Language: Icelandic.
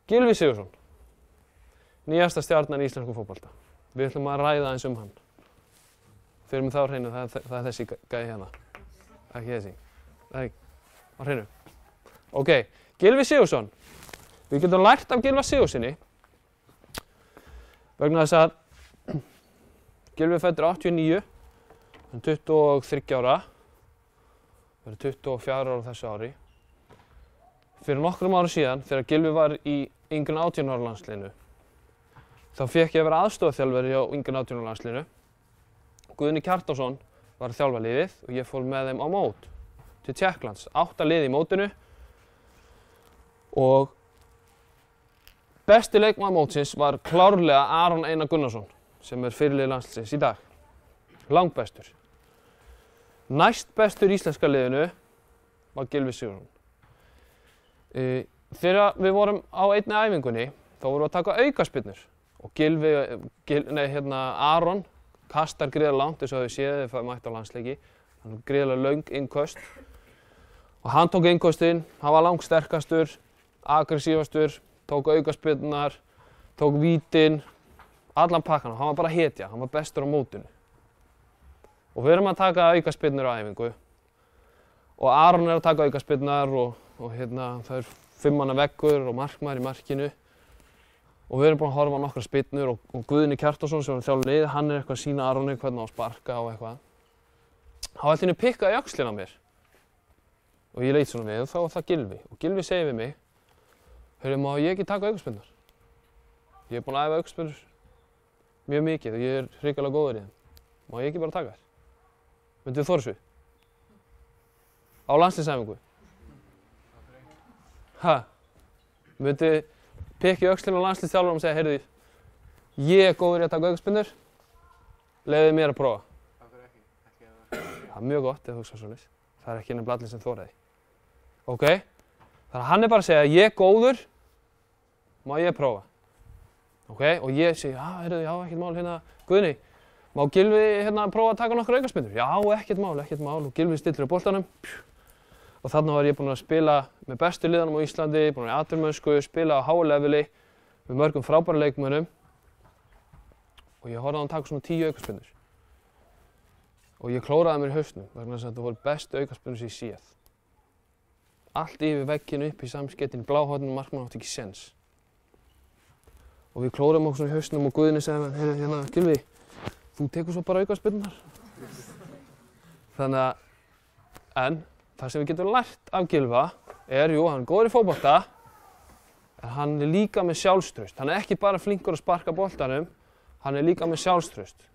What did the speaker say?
Gylfi Sigurðsson, nýjasta stjarnan í íslenskum fótbolta. Við ætlum að ræða aðeins hann. Fyrir mig þá á hreinu, það er þessi gæi hérna. Ekki þessi. Nei, á hreinu. Ok, Gylfi Sigurðsson. Við getum lært af Gylfa Sigurðssyni vegna þess að Gylfi fæddur 89, hann er 23 ára, verður 24 ára þessu ári. Fyrir nokkrum árum síðan, þegar Gylfi var í yngri 18 ára landsliðinu, þá fékk ég að vera aðstoðarþjálfari hjá yngri 18 ára landsliðinu. Guðni Kjartansson var að þjálfa liðið og ég fór með þeim á mót til Tékklands. 8 lið í mótinu og besti leikmaður mótsins var klárlega Aron Einar Gunnarsson, sem er fyrirliði landsliðsins í dag. Langbestur. Næst bestur í íslenska liðinu var Gylfi Sigurðsson. Þegar við vorum á einni æfingunni, þá vorum við að taka aukaspyrnur og Aron kastar gríðarlega langt eins og þau séð þegar við mættum á landsleiki. Hann var gríðarlega löng innköst og hann tók innköstin, hann var langsterkastur, aggressívastur, tók aukaspyrnunar, tók vítin, allan pakkan. Hann var bara hetja, hann var bestur á mótinu. Og við erum að taka aukaspyrnur á æfingu og Aron er að taka aukaspyrnunar og það er 5 manna veggur og markmaður í markinu. Og við erum búin að horfa á nokkra spyrnur og Guðni Kjartansson sem var þjálfari liðið, hann er eitthvað að sýna Aroni hvernig á að sparka og eitthvað. Hann var allt í einu pikkaði í öxlina á mér. Og ég leit svona við og þá var það Gylfi. Og Gylfi segir við mig, heyrðu, má ég ekki taka aukaspyrnur? Ég er búin að æfa aukaspyrnur mjög mikið og ég er hrikalega góður í þeim. Má ég ekki bara taka þær? Myndu þið þora þessu? Á landsliðsæfingu? Ha? Myndu pikka í öxlina á landsliðsþjálfaranum og segja, heyrðu, ég er góður í að taka aukaspyrnur, leyfðu mér að prófa. Af hverju ekki? Það er mjög gott ef þú hugsa svoleiðis. Það er ekki nefnilega allir sem þora því. Ok? Þannig að hann er bara að segja, ég er góður, má ég prófa. Ok? Og ég segi, heyrðu, já, ekkert mál hérna, Guðni, má Gylfi prófa að taka nokkra aukaspyrnur? Já, ekkert mál. Og Gylfi stillir á boltanum. Og þarna var ég búinn að spila með bestu liðunum á Íslandi, búinn að vera í atvinnumennsku, spila á háu leveli með mörgum frábærum leikmönnum. Og ég horfði á hann taka svona 10 aukaspyrnur. Og ég klóraði mér í hausnum vegna þess að þetta voru bestu aukaspyrnur sem ég séð. Allt yfir vegginu upp í samskeytin, bláhorninu, markmann átti ekki séns. Og við klóraðum okkur svona í hausnum og Guðni segði, hérna, Gylfi, þú tekur svo bara aukaspyrnunar. Þannig að, það sem við getum lært af Gylfa er, hann er góður í fótbolta, en hann er líka með sjálfstraust. Hann er ekki bara flinkur að sparka boltanum, hann er líka með sjálfstraust.